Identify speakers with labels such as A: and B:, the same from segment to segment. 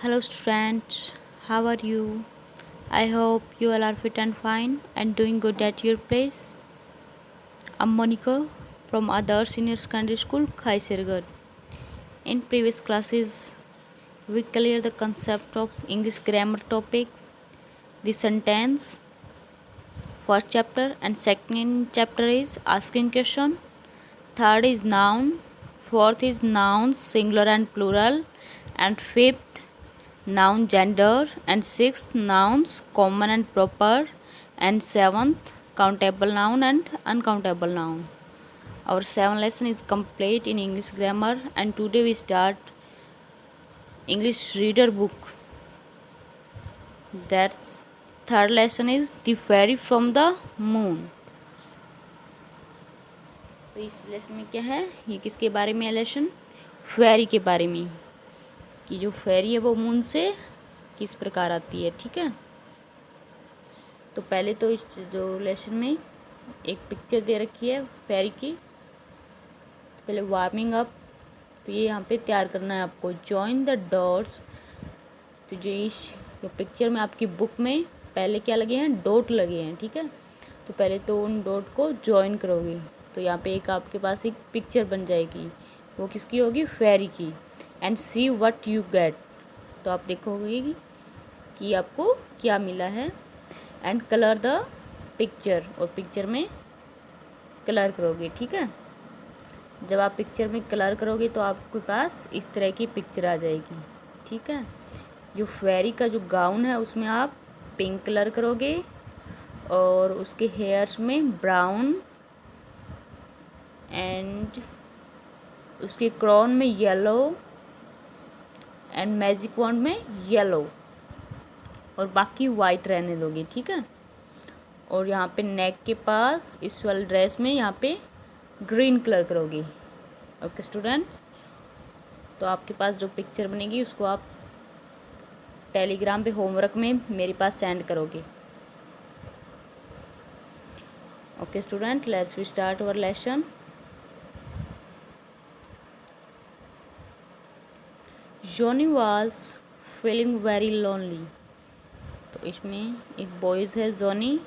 A: Hello students, how are you? I hope you all are fit and fine and doing good at your place. I'm Monica from Adarsh Senior Secondary School, Khaisirgarh. In previous classes, we clear the concept of English grammar topics, the sentence, first chapter and second chapter is asking question, third is noun, fourth is nouns singular and plural, and fifth noun gender, and sixth nouns common and proper, and seventh countable noun and uncountable noun. Our 7th lesson is complete in English grammar, and today we start English reader book. That's third lesson is the fairy from the moon. तो इस lesson में क्या है, ये किसके बारे में है लेसन? फेरी के बारे में, कि जो फेरी है वो मून से किस प्रकार आती है। ठीक है, तो पहले तो इस जो लेसन में एक पिक्चर दे रखी है फेरी की, पहले वार्मिंग अप, तो ये यहाँ पे तैयार करना है आपको। जॉइन द डॉट्स, तो जो इस पिक्चर में आपकी बुक में पहले क्या लगे हैं, डॉट लगे हैं। ठीक है, तो पहले तो उन डॉट को जॉइन करोगे, तो यहाँ पे एक आपके पास एक पिक्चर बन जाएगी, वो किसकी होगी, फेरी की। And see what you get, तो आप देखोगे कि आपको क्या मिला है। एंड कलर द पिक्चर, और पिक्चर में कलर करोगे। ठीक है, जब आप पिक्चर में कलर करोगे तो आपके पास इस तरह की पिक्चर आ जाएगी। ठीक है, जो फेरी का जो गाउन है उसमें आप पिंक कलर करोगे, और उसके हेयर्स में ब्राउन, एंड उसके क्राउन में येलो, एंड मैजिक वॉन्ड में येलो, और बाकी वाइट रहने दोगे। ठीक है, और यहाँ पे नेक के पास इस वाले ड्रेस में यहाँ पे ग्रीन कलर करोगे। ओके स्टूडेंट, तो आपके पास जो पिक्चर बनेगी उसको आप टेलीग्राम पे होमवर्क में मेरे पास सेंड करोगे। Okay student, let's we start our lesson. Johnny was feeling very lonely, तो इसमें एक बॉयज़ है, Johnny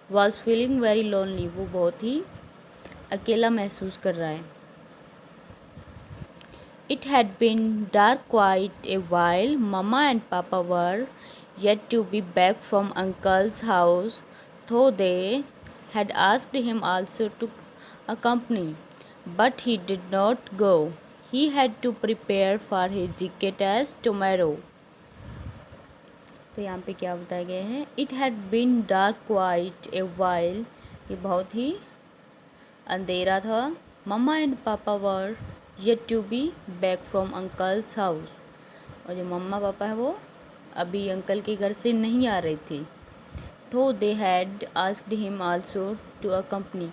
A: was feeling very lonely, वो बहुत ही अकेला महसूस कर रहा है। It had been dark quite a while. Mama and Papa were yet to be back from Uncle's house, though they had asked him also to accompany. But he did not go. He had to prepare for his GK test tomorrow. तो यहाँ पे क्या बताया गया है, It had been dark quite a while, ये बहुत ही अंधेरा था। Mama and Papa were yet to be back from uncle's house, और जो मम्मा पापा है वो अभी अंकल के घर से नहीं आ रहे थे। तो they had asked him also to accompany,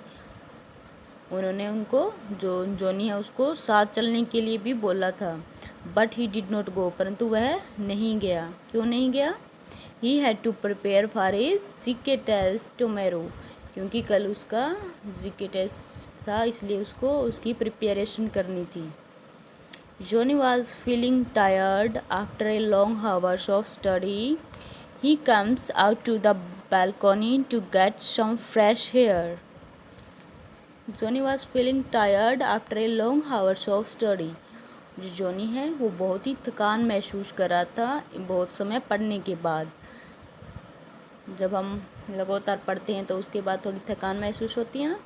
A: उन्होंने उनको, जो जॉनी है उसको साथ चलने के लिए भी बोला था। But he did not go, परंतु वह नहीं गया। क्यों नहीं गया? He had to prepare for his GK test tomorrow, क्योंकि कल उसका जीके टेस्ट था, इसलिए उसको उसकी प्रिपरेशन करनी थी। Johnny was feeling tired after a long hours of study. He comes out to the balcony to get some fresh air. Johnny was feeling tired after a long hours of study, जो Johnny है वो बहुत ही थकान महसूस कर रहा था बहुत समय पढ़ने के बाद। जब हम लगातार पढ़ते हैं तो उसके बाद थोड़ी थकान महसूस होती है ना,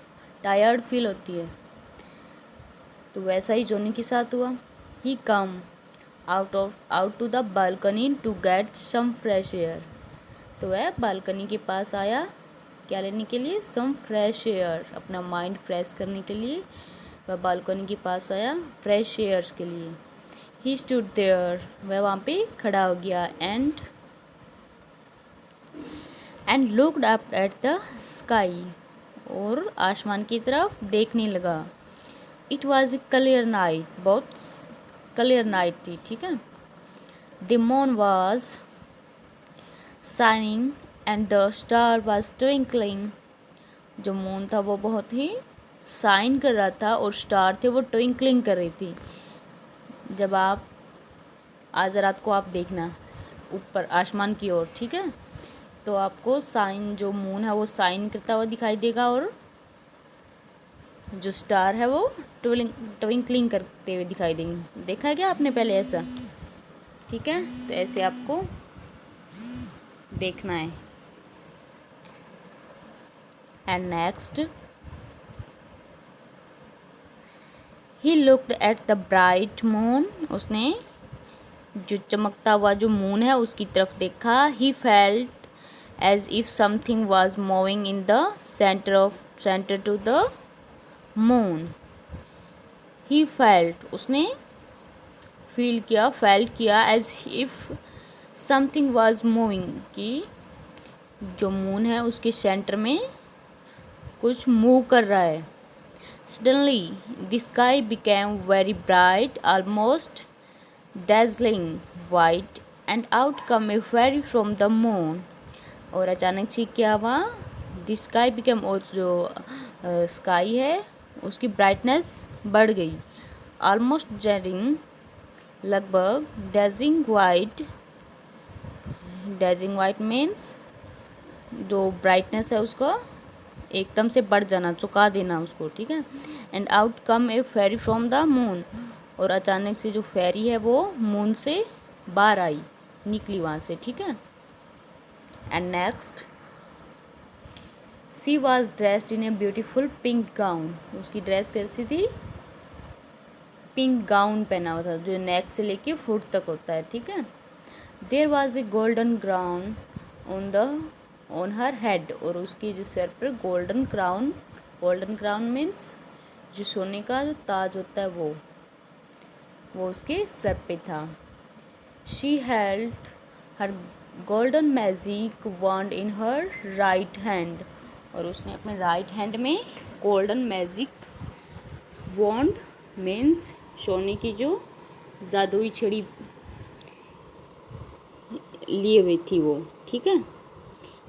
A: टायर्ड फील होती है, तो वैसा ही जॉनी के साथ हुआ। He came out to the balcony to get some fresh air, तो वह बालकनी के पास आया क्या लेने के लिए, सम फ्रेश एयर, अपना माइंड फ्रेश करने के लिए वह बालकनी के पास आया फ्रेश एयर्स के लिए। ही स्टूड देयर, वह वहाँ पे खड़ा हो गया। And looked up at the sky, और आसमान की तरफ देखने लगा। It was a clear night, बहुत क्लियर नाइट थी। ठीक है, the moon was shining and the star was twinkling, जो मून था वो बहुत ही शाइन कर रहा था और स्टार थे वो ट्विंकलिंग कर रही थी। जब आप आज रात को आप देखना ऊपर आसमान की ओर, ठीक है। तो आपको साइन जो मून है वो साइन करता हुआ दिखाई देगा और जो स्टार है वो ट्विंकलिंग करते हुए दिखाई देंगे। देखा है क्या आपने पहले ऐसा? ठीक है, तो ऐसे आपको देखना है। And next, he looked at the bright moon, उसने जो चमकता हुआ जो मून है उसकी तरफ देखा। He felt as if something was moving in the centre to the moon. He felt, उसने फील किया, फेल्ट किया, as if something was moving, कि जो मून है उसके सेंटर में कुछ मूव कर रहा है। Suddenly, the sky became very bright, almost dazzling white, and out came a fairy from the moon. और अचानक से क्या हुआ? The sky became, और जो स्काई है उसकी ब्राइटनेस बढ़ गई। Almost dazzling, लगभग dazzling white, dazzling white means जो ब्राइटनेस है उसको एकदम से बढ़ जाना, चुका देना उसको, ठीक है। And out come a fairy from the moon, और अचानक से जो फेरी है वो मून से बाहर आई, निकली वहाँ से, ठीक है। And next, she was dressed in a beautiful pink gown, उसकी ड्रेस कैसी थी? पिंक गाउन पहना हुआ था जो नेक से लेके फुट तक होता है, ठीक है। There was a golden crown on her head, और उसकी जो सर पर गोल्डन क्राउन मीन्स जो सोने का जो ताज होता है वो उसके सर पे था। She held her golden magic wand in her right hand, और उसने अपने राइट हैंड में गोल्डन मैजिक वॉन्ड मीन्स सोने की जो जादुई छड़ी लिए हुई थी वो, ठीक है।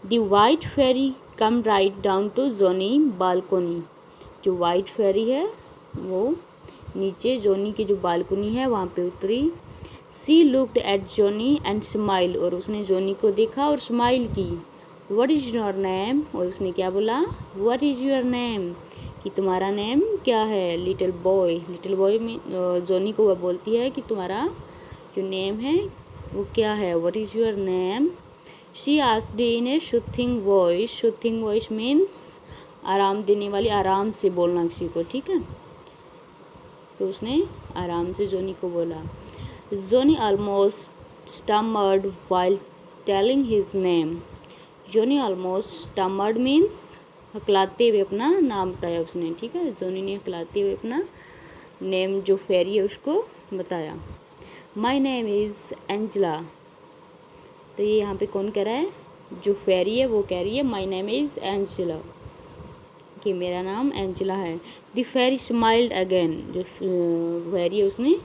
A: The white fairy come right down to Johnny balcony, जो वाइट फेरी है वो नीचे जोनी की जो बालकनी है वहाँ पे उतरी। She looked at Johnny and smile, और उसने जोनी को देखा और स्माइल की। व्हाट इज़ योर नेम, और उसने क्या बोला? व्हाट इज़ योर नेम, कि तुम्हारा नेम क्या है? लिटिल बॉय में जोनी को वह बोलती है कि तुम्हारा जो नेम है वो क्या है? What is your name? She asked in A soothing voice means आराम देने वाली, आराम से बोलना किसी को, ठीक है। तो उसने आराम से जोनी को बोला। Johnny almost stammered while telling his name, Johnny almost stammered means हकलाते हुए अपना नाम बताया उसने, ठीक है। जोनी ने हकलाते हुए अपना नेम जो फेरी है उसको बताया। माई नेम इज़ एंजला, तो ये यहाँ पे कौन कह रहा है? जो फेरी है वो कह रही है माई नेम इज़ एंजला, कि मेरा नाम एंजला है। द फेरी स्माइल्ड अगेन, जो फेरी है उसने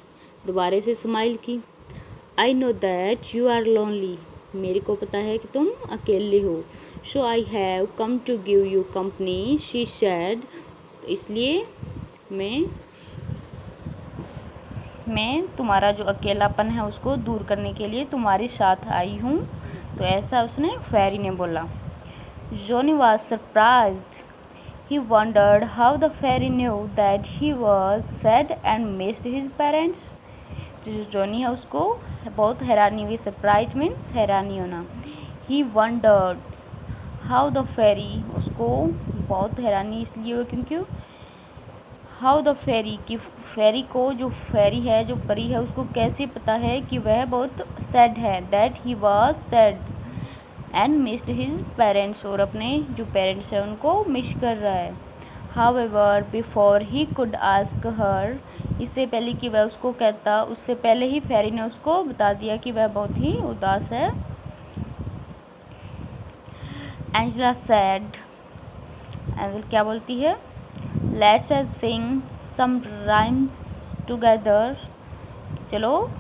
A: दोबारा से स्माइल की। I know that you are lonely, मेरे को पता है कि तुम अकेले हो। So I have come to give you company, she said, तो इसलिए मैं तुम्हारा जो अकेलापन है उसको दूर करने के लिए तुम्हारे साथ आई हूँ। तो ऐसा उसने फेरी ने बोला। Johnny was surprised, he wondered how the fairy knew that he was sad and missed his parents, जो जोनी है उसको बहुत हैरानी हुई। सरप्राइज मीन्स हैरानी होना। ही वंडर्ड हाउ द फेरी, उसको बहुत हैरानी इसलिए हुई क्योंकि हाउ द फेरी, की फेरी को, जो फेरी है जो परी है उसको कैसे पता है कि वह बहुत सैड है। That he was sad and missed his parents, और अपने जो पेरेंट्स हैं उनको मिस कर रहा है। However before he could ask her, इससे पहले कि वह उसको कहता, उससे पहले ही फेरी ने उसको बता दिया कि वह बहुत ही उदास है। एंजला सैड, एंजल क्या बोलती है? Let's us sing some rhymes together, चलो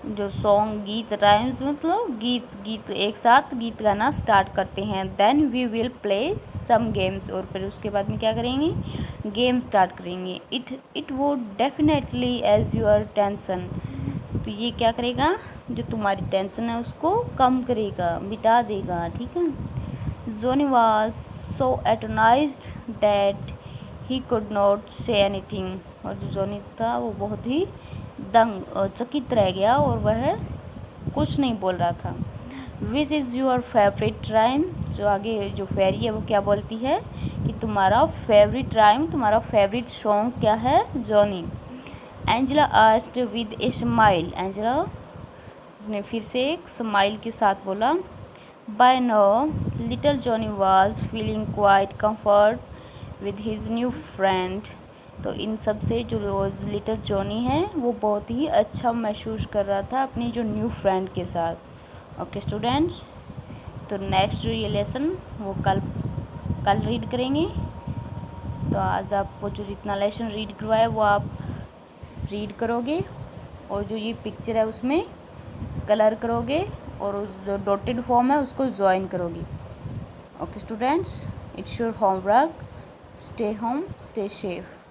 A: जो सॉन्ग गीत, राइम्स मतलब गीत एक साथ गीत गाना स्टार्ट करते हैं। Then we will play some games, और फिर उसके बाद में क्या करेंगे? गेम स्टार्ट करेंगे। It would definitely ease your tension, तो ये क्या करेगा, जो तुम्हारी टेंशन है उसको कम करेगा, मिटा देगा, ठीक है। Johnny was so astonished that he could not say anything, और जो जोनी था वो बहुत ही दंग और चकित रह गया और वह कुछ नहीं बोल रहा था। Which is your favourite rhyme, जो आगे जो फेरी है वो क्या बोलती है कि तुम्हारा फेवरेट राइम, तुम्हारा फेवरेट सॉन्ग क्या है Johnny. Angela asked with a smile, Angela उसने फिर से एक स्माइल के साथ बोला। By now little Johnny was feeling quite comfort with his new friend, तो इन सब से जो लिटिल जॉनी है वो बहुत ही अच्छा महसूस कर रहा था अपनी जो न्यू फ्रेंड के साथ। ओके स्टूडेंट्स, तो नेक्स्ट जो ये लेसन वो कल रीड करेंगे। तो आज आपको जो जितना लेसन रीड करवाया वो आप रीड करोगे, और जो ये पिक्चर है उसमें कलर करोगे, और उस जो डॉटेड फॉर्म है उसको ज्वाइन करोगे। Okay students, it's your homework, stay home, stay safe.